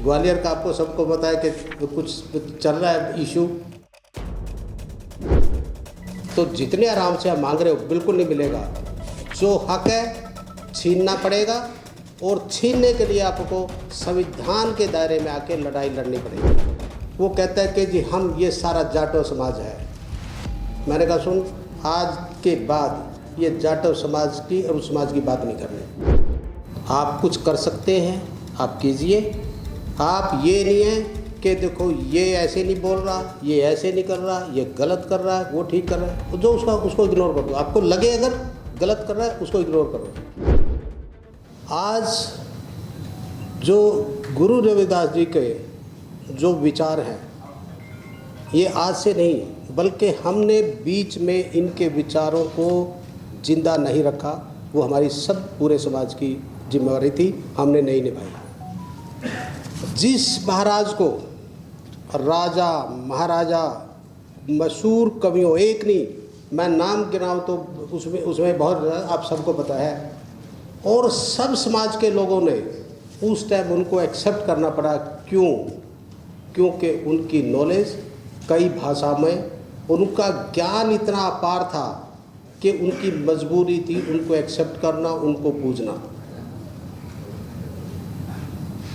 ग्वालियर का आपको सबको पता है कि कुछ चल रहा है इशू, तो जितने आराम से आप मांग रहे हो बिल्कुल नहीं मिलेगा। जो हक है छीनना पड़ेगा, और छीनने के लिए आपको संविधान के दायरे में आके लड़ाई लड़नी पड़ेगी। वो कहता है कि जी हम ये सारा जाटो समाज है। मैंने कहा सुन, आज के बाद ये जाटो समाज की और उस समाज की बात नहीं करनी। आप कुछ कर सकते हैं आप कीजिए। आप ये नहीं है कि देखो ये ऐसे नहीं बोल रहा, ये ऐसे नहीं कर रहा, ये गलत कर रहा है, वो ठीक कर रहा है, तो जो उसको इग्नोर कर दो। आपको लगे अगर गलत कर रहा है उसको इग्नोर करो। आज जो गुरु रविदास जी के जो विचार हैं, ये आज से नहीं बल्कि हमने बीच में इनके विचारों को जिंदा नहीं रखा। वो हमारी सब पूरे समाज की जिम्मेवारी थी, हमने नहीं निभाई। जिस महाराज को राजा महाराजा मशहूर कवियों, एक नहीं मैं नाम गिनाऊं तो उसमें बहुत आप सबको पता है, और सब समाज के लोगों ने उस टाइम उनको एक्सेप्ट करना पड़ा। क्योंकि उनकी नॉलेज कई भाषा में, उनका ज्ञान इतना अपार था कि उनकी मजबूरी थी उनको एक्सेप्ट करना, उनको पूजना।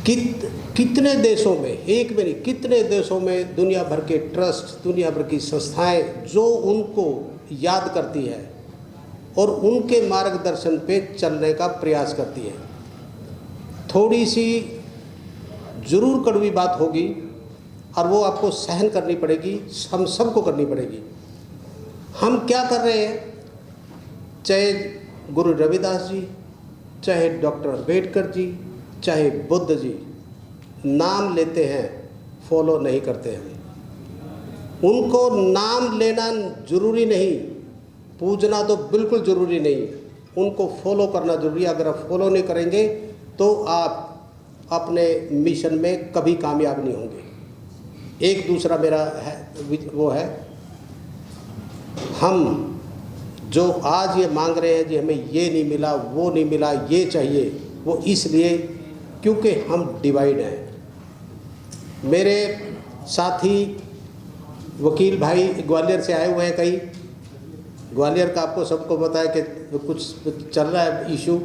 कितने देशों में, एक में नहीं कितने देशों में दुनिया भर के ट्रस्ट, दुनिया भर की संस्थाएं जो उनको याद करती है और उनके मार्गदर्शन पे चलने का प्रयास करती है। थोड़ी सी ज़रूर कड़वी बात होगी और वो आपको सहन करनी पड़ेगी, हम सबको करनी पड़ेगी। हम क्या कर रहे हैं, चाहे गुरु रविदास जी, चाहे डॉक्टर अंबेडकर जी, चाहे बुद्ध जी, नाम लेते हैं, फॉलो नहीं करते हैं। उनको नाम लेना ज़रूरी नहीं, पूजना तो बिल्कुल ज़रूरी नहीं, उनको फॉलो करना ज़रूरी है। अगर आप फॉलो नहीं करेंगे तो आप अपने मिशन में कभी कामयाब नहीं होंगे। एक दूसरा मेरा है वो है, हम जो आज ये मांग रहे हैं जी हमें ये नहीं मिला, वो नहीं मिला, ये चाहिए, वो इसलिए क्योंकि हम डिवाइड हैं। मेरे साथी वकील भाई ग्वालियर से आए हुए हैं कई। ग्वालियर का आपको सबको पता है कि कुछ चल रहा है इशू।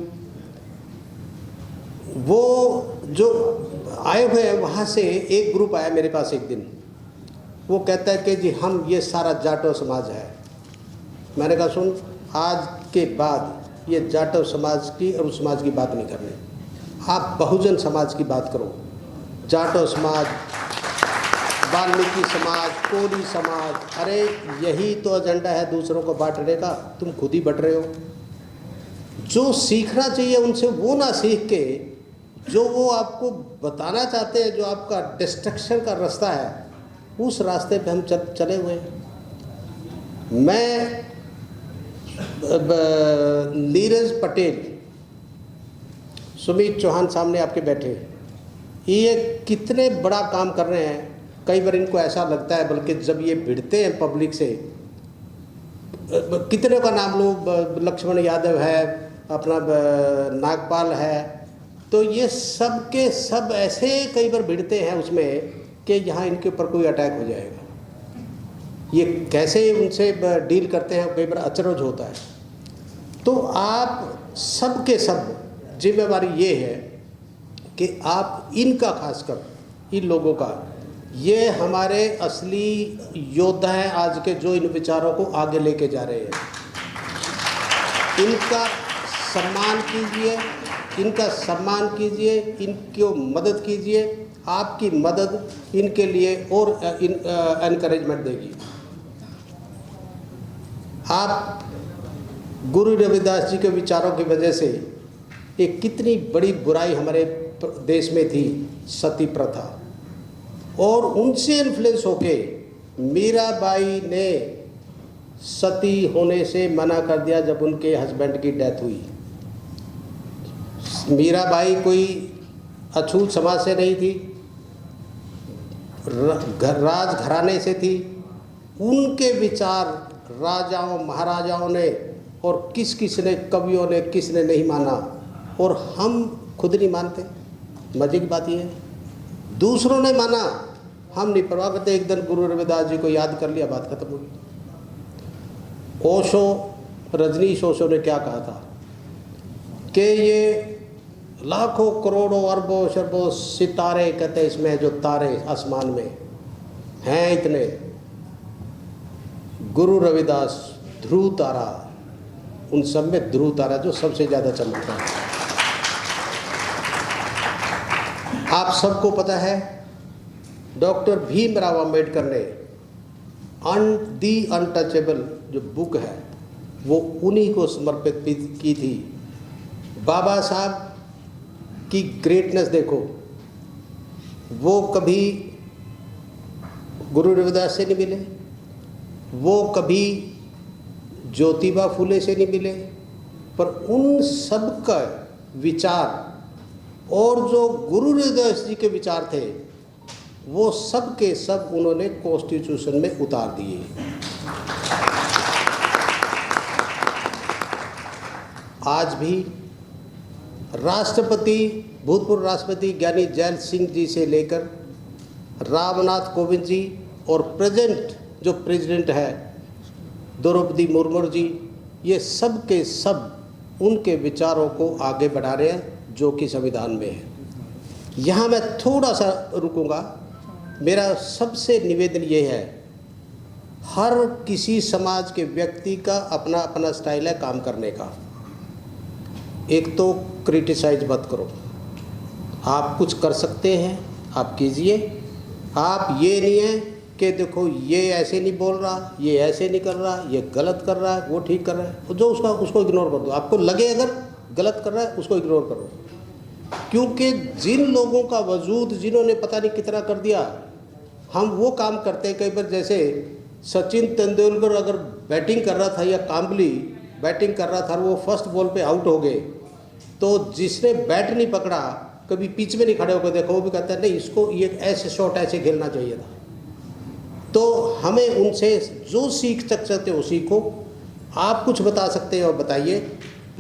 वो जो आए हुए हैं वहाँ से एक ग्रुप आया मेरे पास एक दिन। वो कहता है कि जी हम ये सारा जाटो समाज है। मैंने कहा सुन, आज के बाद ये जाटो समाज की और उस समाज की बात नहीं करनी। आप बहुजन समाज की बात करो। जाटो समाज, वाल्मीकि समाज, कोली समाज, अरे यही तो एजेंडा है दूसरों को बांटने का, तुम खुद ही बट रहे हो। जो सीखना चाहिए उनसे वो ना सीख के जो वो आपको बताना चाहते हैं, जो आपका डिस्ट्रक्शन का रास्ता है, उस रास्ते पे हम चले हुए हैं। मैं नीरज पटेल, सुमित चौहान सामने आपके बैठे, ये कितने बड़ा काम कर रहे हैं। कई बार इनको ऐसा लगता है, बल्कि जब ये भिड़ते हैं पब्लिक से, कितने का नाम लो, लक्ष्मण यादव है, अपना नागपाल है, तो ये सब के सब ऐसे कई बार भिड़ते हैं उसमें कि यहाँ इनके ऊपर कोई अटैक हो जाएगा। ये कैसे उनसे डील करते हैं, कई बार अचरज होता है। तो आप सब के सब जिम्मेवारी ये है कि आप इनका, खासकर इन लोगों का, ये हमारे असली योद्धा हैं आज के, जो इन विचारों को आगे लेके जा रहे हैं। इनका सम्मान कीजिए, इनका सम्मान कीजिए, इनको मदद कीजिए। आपकी मदद इनके लिए और एनकरेजमेंट देगी। आप गुरु रविदास जी के विचारों की वजह से एक कितनी बड़ी बुराई हमारे देश में थी, सती प्रथा, और उनसे इन्फ्लुएंस होके मीराबाई ने सती होने से मना कर दिया जब उनके हस्बैंड की डेथ हुई। मीराबाई कोई अछूत समाज से नहीं थी, राज घराने से थी। उनके विचार राजाओं महाराजाओं ने और किस ने, कवियों ने, किसने नहीं माना, और हम खुद नहीं मानते। मजे की बात यह है, दूसरों ने माना, हम नहीं परवाह करते। एक दिन गुरु रविदास जी को याद कर लिया, बात खत्म होगी। ओशो, रजनीश ओशो ने क्या कहा था कि ये लाखों करोड़ों अरबों शरबों सितारे, कहते हैं इसमें जो तारे आसमान में हैं इतने, गुरु रविदास ध्रुव तारा, उन सब में ध्रुव तारा जो सबसे ज़्यादा चमकता है। आप सबको पता है डॉक्टर भीमराव अंबेडकर ने दी अनटचेबल जो बुक है वो उन्हीं को समर्पित की थी। बाबा साहब की ग्रेटनेस देखो, वो कभी गुरु रविदास से नहीं मिले, वो कभी ज्योतिबा फुले से नहीं मिले, पर उन सब का विचार और जो गुरु रविदास जी के विचार थे वो सब के सब उन्होंने कॉन्स्टिट्यूशन में उतार दिए। आज भी राष्ट्रपति, भूतपूर्व राष्ट्रपति ज्ञानी जैल सिंह जी से लेकर रामनाथ कोविंद जी और प्रेजेंट जो प्रेसिडेंट है द्रौपदी मुर्मू जी, ये सब के सब उनके विचारों को आगे बढ़ा रहे हैं जो कि संविधान में है। यहाँ मैं थोड़ा सा रुकूंगा। मेरा सबसे निवेदन ये है, हर किसी समाज के व्यक्ति का अपना अपना स्टाइल है काम करने का। एक तो क्रिटिसाइज मत करो, आप कुछ कर सकते हैं आप कीजिए। आप ये नहीं है कि देखो ये ऐसे नहीं बोल रहा, ये ऐसे नहीं कर रहा, ये गलत कर रहा है, वो ठीक कर रहा है, जो उसको इग्नोर कर दो। आपको लगे अगर गलत कर रहा है उसको इग्नोर करो, क्योंकि जिन लोगों का वजूद, जिन्होंने पता नहीं कितना कर दिया, हम वो काम करते हैं कई बार। जैसे सचिन तेंदुलकर अगर बैटिंग कर रहा था या काम्बली बैटिंग कर रहा था, वो फर्स्ट बॉल पे आउट हो गए, तो जिसने बैट नहीं पकड़ा, कभी पिच में नहीं खड़े होकर देखो, वो भी कहता है नहीं इसको ये ऐसे शॉट ऐसे खेलना चाहिए था। तो हमें उनसे जो सीख सकते हो सीखो, आप कुछ बता सकते हो बताइए,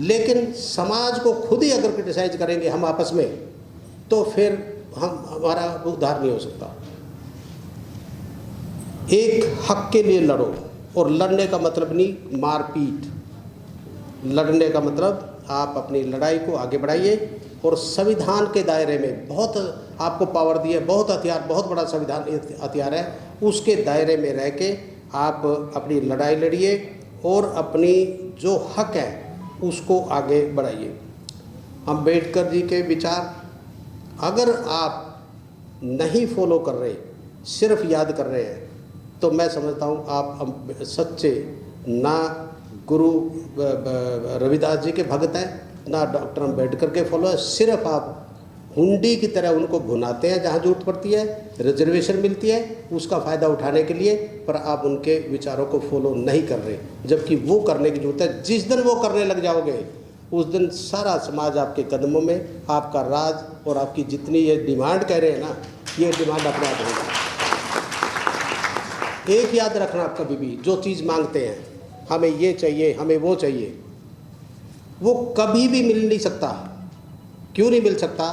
लेकिन समाज को खुद ही अगर क्रिटिसाइज करेंगे हम आपस में, तो फिर हमारा उद्धार नहीं हो सकता। एक हक के लिए लड़ो, और लड़ने का मतलब नहीं मारपीट, लड़ने का मतलब आप अपनी लड़ाई को आगे बढ़ाइए और संविधान के दायरे में, बहुत आपको पावर दी है, बहुत हथियार, बहुत बड़ा संविधान हथियार है, उसके दायरे में रह के आप अपनी लड़ाई लड़िए और अपनी जो हक है उसको आगे बढ़ाइए। अम्बेडकर जी के विचार अगर आप नहीं फॉलो कर रहे, सिर्फ याद कर रहे हैं, तो मैं समझता हूँ आप सच्चे ना गुरु रविदास जी के भगत हैं, ना डॉक्टर अम्बेडकर के फॉलोअर। सिर्फ आप हुंडी की तरह उनको भुनाते हैं, जहाँ जरूरत पड़ती है रिजर्वेशन मिलती है उसका फ़ायदा उठाने के लिए, पर आप उनके विचारों को फॉलो नहीं कर रहे, जबकि वो करने की जरूरत है। जिस दिन वो करने लग जाओगे उस दिन सारा समाज आपके कदमों में, आपका राज और आपकी जितनी ये डिमांड कह रहे हैं ना, ये डिमांड अपने आप होगी। एक याद रखना, आप कभी भी जो चीज़ मांगते हैं, हमें ये चाहिए, हमें वो चाहिए, वो कभी भी मिल नहीं सकता। क्यों नहीं मिल सकता?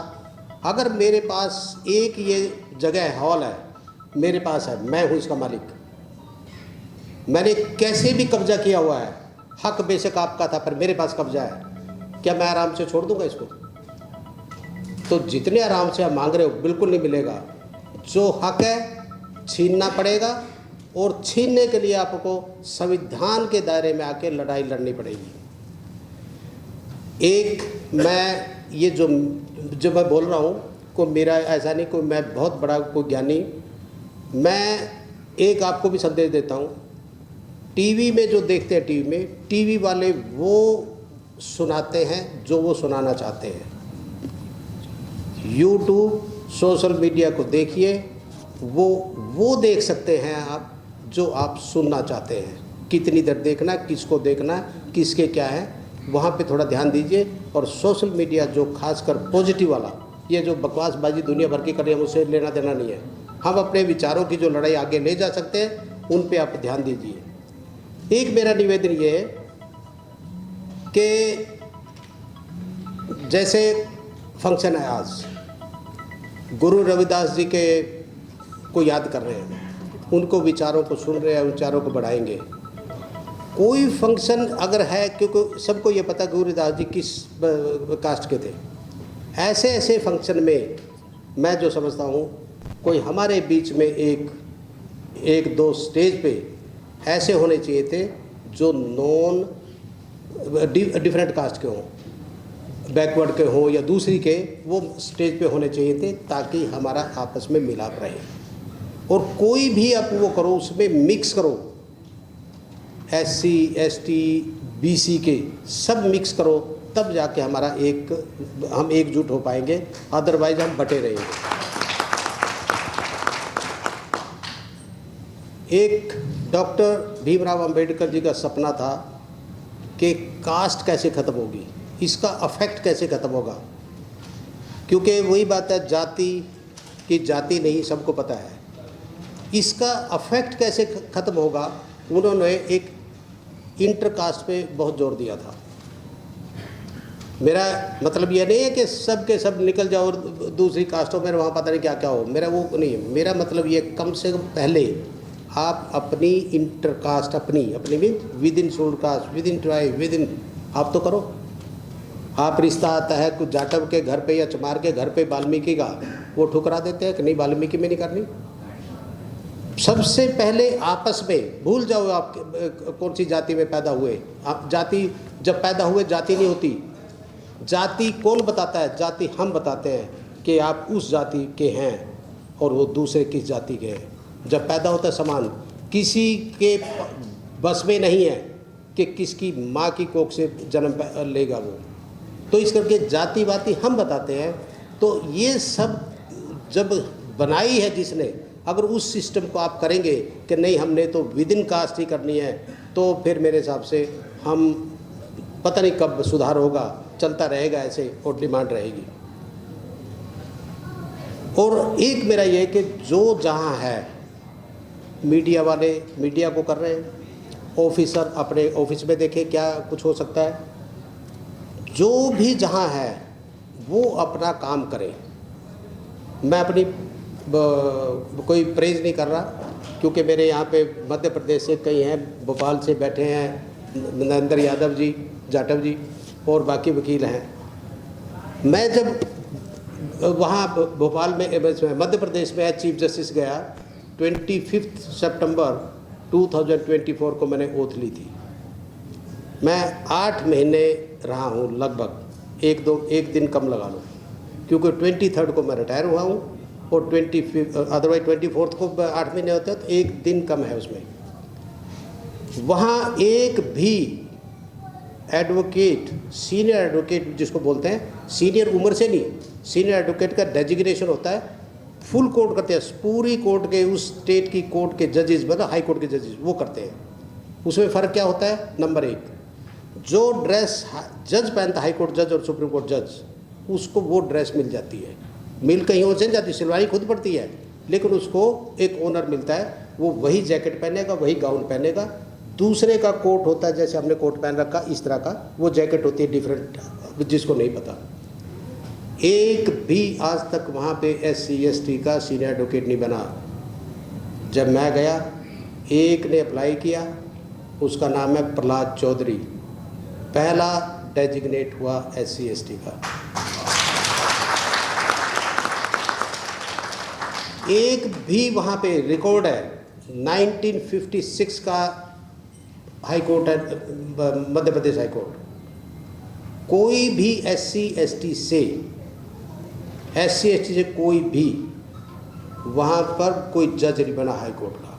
अगर मेरे पास एक ये जगह है, हॉल है, मेरे पास है, मैं हूँ इसका मालिक, मैंने कैसे भी कब्जा किया हुआ है, हक बेशक आपका था पर मेरे पास कब्जा है, क्या मैं आराम से छोड़ दूंगा इसको? तो जितने आराम से आप मांग रहे हो बिल्कुल नहीं मिलेगा। जो हक है छीनना पड़ेगा, और छीनने के लिए आपको संविधान के दायरे में आके लड़ाई लड़नी पड़ेगी। एक मैं ये जो मैं बोल रहा हूँ को मेरा ऐसा नहीं कोई मैं बहुत बड़ा कोई ज्ञानी, मैं एक आपको भी संदेश देता हूँ। टीवी में जो देखते हैं, टीवी वाले वो सुनाते हैं जो वो सुनाना चाहते हैं। यूट्यूब, सोशल मीडिया को देखिए, वो देख सकते हैं आप जो आप सुनना चाहते हैं। कितनी देर देखना, किसको देखना, किसके क्या है, वहाँ पे थोड़ा ध्यान दीजिए। और सोशल मीडिया जो खासकर पॉजिटिव वाला, ये जो बकवासबाजी दुनिया भर की कर रही है, उससे लेना देना नहीं है। हम अपने विचारों की जो लड़ाई आगे ले जा सकते हैं उन पे आप ध्यान दीजिए। एक मेरा निवेदन ये है कि जैसे फंक्शन है आज, गुरु रविदास जी के को याद कर रहे हैं, उनको विचारों को सुन रहे हैं, विचारों को बढ़ाएंगे। कोई फंक्शन अगर है, क्योंकि सबको ये पता गुरु रविदास जी किस कास्ट के थे, ऐसे ऐसे फंक्शन में मैं जो समझता हूँ कोई हमारे बीच में एक दो स्टेज पे ऐसे होने चाहिए थे जो नॉन डिफरेंट कास्ट के हों, बैकवर्ड के हों या दूसरी के, वो स्टेज पे होने चाहिए थे ताकि हमारा आपस में मिलाप रहे। और कोई भी आप वो करो, उसमें मिक्स करो, SC ST BC के सब मिक्स करो, तब जाके हम एकजुट हो पाएंगे, अदरवाइज हम बटे रहेंगे। एक डॉक्टर भीमराव अंबेडकर जी का सपना था कि कास्ट कैसे ख़त्म होगी, इसका अफेक्ट कैसे ख़त्म होगा, क्योंकि वही बात है, जाति नहीं, सबको पता है, इसका अफेक्ट कैसे ख़त्म होगा। उन्होंने एक इंटरकास्ट पे बहुत जोर दिया था। मेरा मतलब ये नहीं है कि सब के सब निकल जाओ और दूसरी कास्टों में वहाँ पता नहीं क्या क्या हो, मेरा वो नहीं है। मेरा मतलब ये, कम से कम पहले आप अपनी इंटरकास्ट, अपनी mean with in scheduled caste, with in tribe, with in, आप तो करो। आप रिश्ता आता है कुछ जाटव के घर पे या चमार के घर पे वाल्मीकि का, वो ठुकरा देते हैं कि नहीं वाल्मीकि में नहीं करनी। सबसे पहले आपस में भूल जाओ आप कौन सी जाति में पैदा हुए। आप जाति जब पैदा हुए जाति नहीं होती, जाति कौन बताता है, जाति हम बताते हैं कि आप उस जाति के हैं और वो दूसरे किस जाति के हैं। जब पैदा होता है समान, किसी के बस में नहीं है कि किसकी माँ की कोख से जन्म लेगा वो, तो इस करके जाति वाति हम बताते हैं। तो ये सब जब बनाई है जिसने, अगर उस सिस्टम को आप करेंगे कि नहीं हमने तो विद इन कास्ट ही करनी है, तो फिर मेरे हिसाब से हम पता नहीं कब सुधार होगा, चलता रहेगा ऐसे और डिमांड रहेगी। और एक मेरा ये कि जो जहाँ है, मीडिया वाले मीडिया को कर रहे हैं, ऑफिसर अपने ऑफिस में देखें क्या कुछ हो सकता है, जो भी जहाँ है वो अपना काम करे। मैं अपनी कोई प्रेज नहीं कर रहा, क्योंकि मेरे यहाँ पे मध्य प्रदेश से कई हैं, भोपाल से बैठे हैं नरेंद्र यादव जी, जाटव जी और बाकी वकील हैं। मैं जब वहाँ भोपाल में मध्य प्रदेश में चीफ जस्टिस गया, 25 सितंबर 2024 को मैंने ओथ ली थी। मैं 8 महीने रहा हूँ लगभग, एक दिन कम लगा लो, क्योंकि 23 को मैं रिटायर हुआ हूँ और 25 अदरवाइज 24 को 8 महीने होते हैं, तो एक दिन कम है उसमें। वहाँ एक भी एडवोकेट, सीनियर एडवोकेट जिसको बोलते हैं, सीनियर उम्र से नहीं, सीनियर एडवोकेट का डेजिग्नेशन होता है, फुल कोर्ट करते हैं, पूरी कोर्ट के उस स्टेट की कोर्ट के जजेस, मतलब हाई कोर्ट के जजेस वो करते हैं। उसमें फ़र्क क्या होता है, नंबर 1, जो ड्रेस जज पहनता, हाई कोर्ट जज और सुप्रीम कोर्ट जज, उसको वो ड्रेस मिल जाती है, मिल कहीं और चल जाती है, सिलवानी खुद पड़ती है, लेकिन उसको एक ओनर मिलता है, वो वही जैकेट पहनेगा, वही गाउन पहनेगा। दूसरे का कोट होता है, जैसे हमने कोट पहन रखा इस तरह का, वो जैकेट होती है डिफरेंट, जिसको नहीं पता। एक भी आज तक वहाँ पे SC ST का सीनियर एडवोकेट नहीं बना। जब मैं गया, एक ने अप्लाई किया, उसका नाम है प्रहलाद चौधरी, पहला डेजिग्नेट हुआ SC ST का। एक भी वहाँ पे रिकॉर्ड है, 1956 का हाई कोर्ट है, मध्य प्रदेश हाई कोर्ट, कोई भी SC ST से कोई भी वहाँ पर कोई जज नहीं बना हाई कोर्ट का,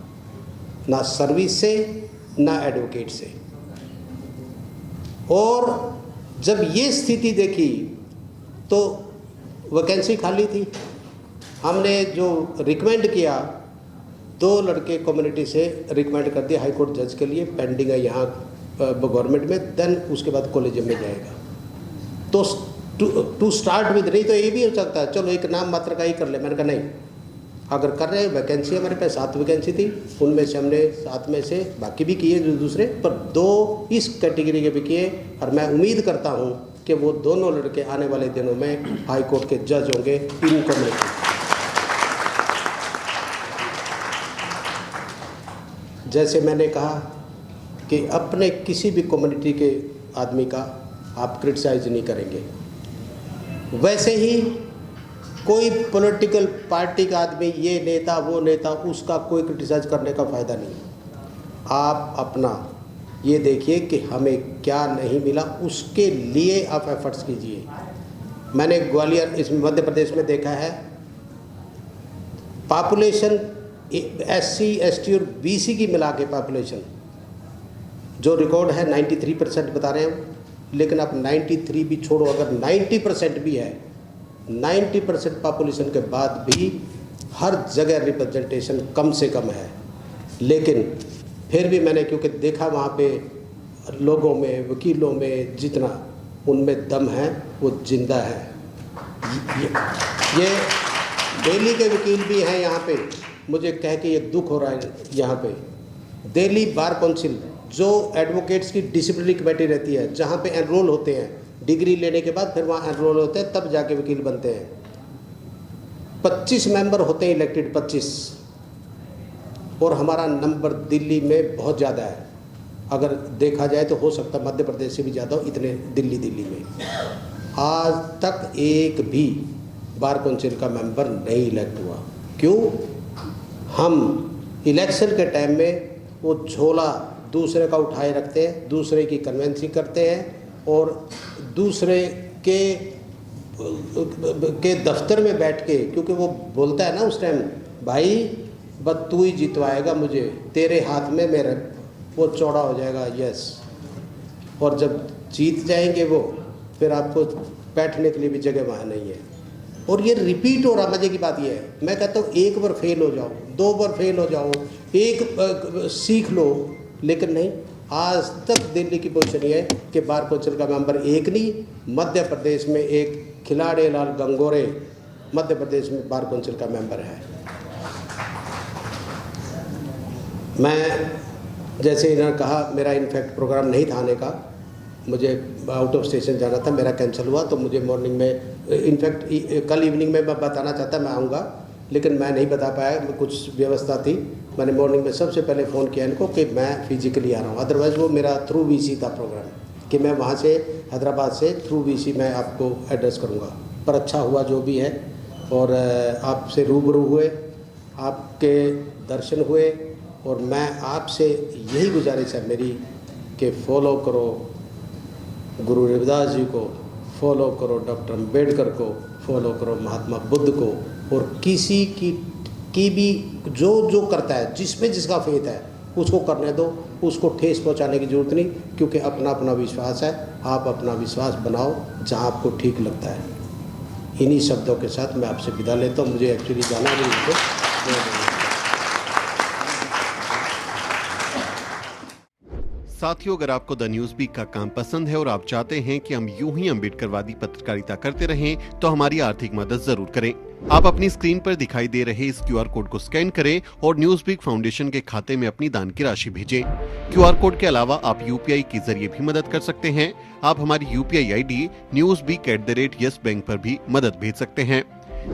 ना सर्विस से ना एडवोकेट से। और जब ये स्थिति देखी तो वैकेंसी खाली थी, हमने जो रिकमेंड किया, 2 लड़के कम्युनिटी से रिकमेंड कर दिया हाई कोर्ट जज के लिए, पेंडिंग है यहाँ गवर्नमेंट में, देन उसके बाद कॉलेजियम में जाएगा। तो टू स्टार्ट विद, नहीं तो ये भी हो सकता है चलो एक नाम मात्र का ही कर ले। मैंने कहा नहीं, अगर कर रहे हैं, वैकेंसी हमारे पास 7 वैकेंसी थी, उनमें से हमने 7 में से बाकी भी किए दूसरे, पर 2 इस कैटेगरी के भी किए। और मैं उम्मीद करता हूँ कि वो दोनों लड़के आने वाले दिनों में हाई कोर्ट के जज होंगे इन कम्युनिटी। जैसे मैंने कहा कि अपने किसी भी कम्युनिटी के आदमी का आप क्रिटिसाइज नहीं करेंगे, वैसे ही कोई पॉलिटिकल पार्टी का आदमी, ये नेता वो नेता, उसका कोई क्रिटिसाइज करने का फ़ायदा नहीं। आप अपना ये देखिए कि हमें क्या नहीं मिला, उसके लिए आप एफर्ट्स कीजिए। मैंने ग्वालियर, इस मध्य प्रदेश में देखा है, पॉपुलेशन SC ST और BC की मिला के पॉपुलेशन जो रिकॉर्ड है 93% बता रहे हैं, लेकिन आप 93 भी छोड़ो, अगर 90% भी है, 90% पॉपुलेशन के बाद भी हर जगह रिप्रेजेंटेशन कम से कम है। लेकिन फिर भी मैंने क्योंकि देखा वहाँ पे लोगों में, वकीलों में, जितना उनमें दम है वो जिंदा है। ये दिल्ली के वकील भी हैं यहाँ पे, मुझे कह के ये दुख हो रहा है यहाँ पे। दिल्ली बार काउंसिल जो एडवोकेट्स की डिसिप्लिनरी कमेटी रहती है, जहाँ पे एनरोल होते हैं, डिग्री लेने के बाद फिर वहाँ एनरोल होते हैं, तब जाके वकील बनते हैं। 25 मेंबर होते हैं इलेक्टेड, 25, और हमारा नंबर दिल्ली में बहुत ज़्यादा है। अगर देखा जाए तो हो सकता है मध्य प्रदेश से भी ज़्यादा हो, इतने दिल्ली में। आज तक एक भी बार काउंसिल का मेंबर नहीं इलेक्ट हुआ। क्यों? हम इलेक्शन के टाइम में वो झोला दूसरे का उठाए रखते हैं, दूसरे की कन्वेंसिंग करते हैं, और दूसरे के दफ्तर में बैठ के, क्योंकि वो बोलता है ना उस टाइम, भाई बस तू ही जितवाएगा मुझे, तेरे हाथ में मेरा, वो चौड़ा हो जाएगा, यस। और जब जीत जाएंगे वो, फिर आपको बैठने के लिए भी जगह वहाँ नहीं है। और ये रिपीट हो रहा। मज़े की बात ये है, मैं कहता हूँ एक बार फेल हो जाओ, 2 बार फेल हो जाओ, एक सीख लो, लेकिन नहीं। आज तक दिल्ली की पोजीशन ये है कि बार काउंसिल का मेंबर एक नहीं, मध्य प्रदेश में एक खिलाड़ी लाल गंगोरे मध्य प्रदेश में बार काउंसिल का मेंबर है। मैं जैसे इन्होंने कहा, मेरा इनफैक्ट प्रोग्राम नहीं था आने का, मुझे आउट ऑफ स्टेशन जाना था, मेरा कैंसिल हुआ, तो मुझे मॉर्निंग में, इनफैक्ट कल इवनिंग में मैं बताना चाहता मैं आऊँगा, लेकिन मैं नहीं बता पाया, कुछ व्यवस्था थी। मैंने मॉर्निंग में सबसे पहले फ़ोन किया इनको कि मैं फिजिकली आ रहा हूँ, अदरवाइज़ वो मेरा थ्रू VC था प्रोग्राम कि मैं वहाँ से हैदराबाद से थ्रू VC मैं आपको एड्रेस करूँगा। पर अच्छा हुआ जो भी है, और आपसे रूबरू हुए, आपके दर्शन हुए, और मैं आपसे यही गुजारिश है मेरी कि फॉलो करो गुरु रविदास जी को, फॉलो करो डॉक्टर अम्बेडकर को, फॉलो करो महात्मा बुद्ध को, और किसी की भी जो करता है, जिसमें जिसका फेथ है उसको करने दो, उसको ठेस पहुंचाने की ज़रूरत नहीं, क्योंकि अपना अपना विश्वास है। आप अपना विश्वास बनाओ जहां आपको ठीक लगता है। इन्हीं शब्दों के साथ मैं आपसे विदा लेता हूँ, मुझे एक्चुअली जाना भी है। साथियों, अगर आपको द न्यूज़ वीक का काम पसंद है और आप चाहते हैं कि हम यूं ही अम्बेडकरवादी पत्रकारिता करते रहें, तो हमारी आर्थिक मदद जरूर करें। आप अपनी स्क्रीन पर दिखाई दे रहे इस QR कोड को स्कैन करें और न्यूज़ वीक फाउंडेशन के खाते में अपनी दान की राशि भेजें। QR कोड के अलावा आप UPI के जरिए भी मदद कर सकते हैं। आप हमारी UPI ID newsweek@yes bank पर भी मदद भेज सकते हैं।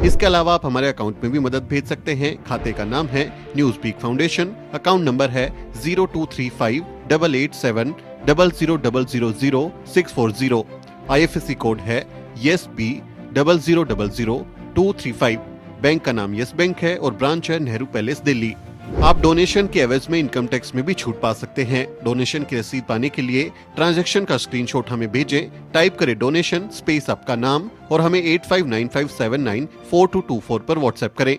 इसके अलावा आप हमारे अकाउंट में भी मदद भेज सकते हैं। खाते का नाम है Newsweek foundation, account number है 02358800000640। IFSC कोड है YesB000235। बैंक का नाम यस बैंक है और ब्रांच है नेहरू पैलेस दिल्ली। आप डोनेशन के एवज में इनकम टैक्स में भी छूट पा सकते हैं। डोनेशन की रसीद पाने के लिए ट्रांजैक्शन का स्क्रीनशॉट हमें भेजें। टाइप करें डोनेशन स्पेस आपका नाम और हमें 8595794224 पर व्हाट्सएप करें।